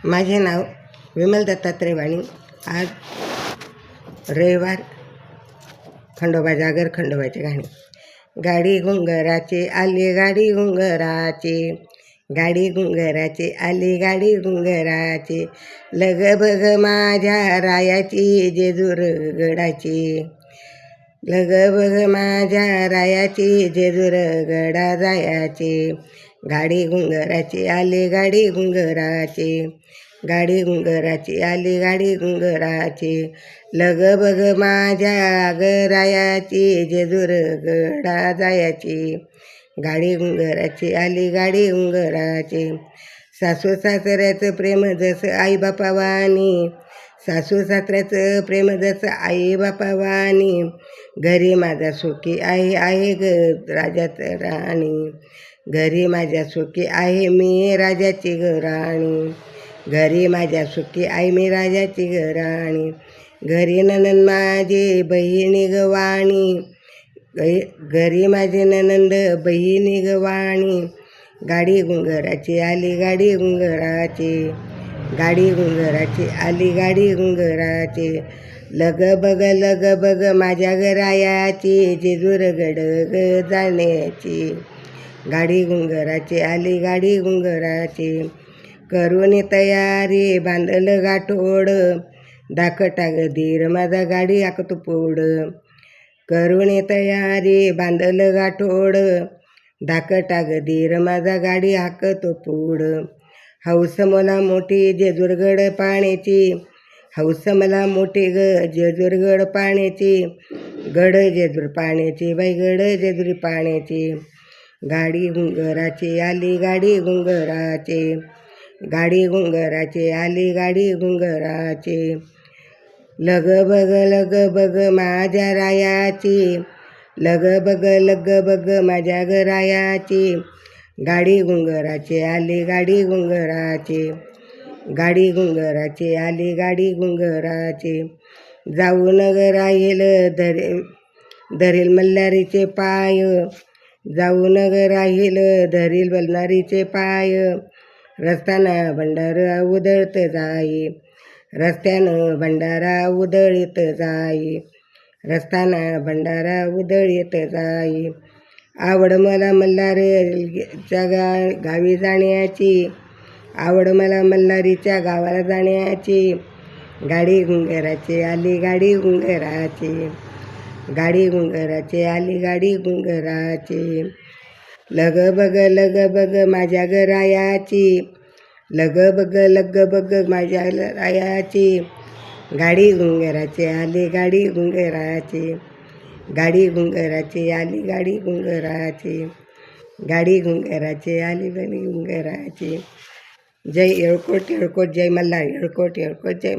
माझे नाव विमल दत्तात्रय वाणी. आज रविवार. खंडोबा जागर. खंडोबाची गाणी. गाडी घुंगराची आली, गाडी घुंगराची, गाडी घुंगराची आली, गाडी घुंगराची, लग बग माझ्या रायाची जेजूर गडाची, लग बग माझ्या रायाची जेजूर गडा जायाची, गाडी घुंगराची आली, गाडी घुंगराची, गाडी घुंगराची आली, गाडी घुंगराची, लग बग माझ्या गरायाची जेजूर गडा जायाची, गाडी घुंगराची आली, गाडी घुंगराची. सासू सासऱ्याचं प्रेम जसं आई बापावानी, सासू सासऱ्याचं प्रेम जसं आई बापावानी, घरी माझा सुखी आहे ग राजाच राणी, घरी माझ्या सुखी आहे मी राजाची ग राणी, घरी माझ्या सुखी आहे मी राजाची ग राणी, घरी ननंद माझी बहिणी ग वाणी, घरी माझी ननंद बहिणी ग वाणी, गाडी घुंगराची आली, गाडी घुंगराची, गाडी घुंगराची आली, गाडी घुंगराची, लग बग माझ्या गरायाची जेजूर गड ग जाण्याची, गाडी घुंगराची आली, गाडी घुंगराची, करून तयारी बांधलं गाठोड, दाखटा ग धीर माझा गाडी हाकतो पुढ, करून तयारी बांधलं गाठोड, दाखटा ग धीर माझा गाडी हाकतो पुढ, हौस मला मोठी जेजूरगड पाण्याची, हौस मला मोठी ग जेजूरगड पाण्याची, गड जेजूर पाण्याची बाई, गड जेजूर पाण्याची, गाडी घुंगराची आली, गाडी घुंगराची, गाडी घुंगराची आली, गाडी घुंगराची, लग बग माझ्या रायाची, लग बग माझ्या गरायाची, गाडी घुंगराची आली, गाडी घुंगराची, गाडी घुंगराची आली, गाडी घुंगराची, जाऊन ग राहील धरील मल्हारीचे पाय, जाऊन ग राहील धरील मल्हारीचे पाय, रस्त्यानं भंडारा उधळत जाई, रस्त्यानं भंडारा उधळीत जाई, रस्त्यानं भंडारा उधळीत जाई, आवड मला मल्हारीच्या गावी जाण्याची, आवड मला मल्हारीच्या गावाला जाण्याची, गाडी घुंगराची आली, गाडी घुंगराची, गाडी घुंगराची आली, गाडी घुंगराची, लग बग माझ्या गरायाची, लग बग माझ्या रायाची, गाडी घुंगराची आली, गाडी घुंगराची, गाडी घुंगराची आली, गाडी घुंगराची, गाडी घुंगराची आली, गाडी घुंगराची. जय येळकोट येळकोट, जय मल्हार येळकोट येळकोट, जय.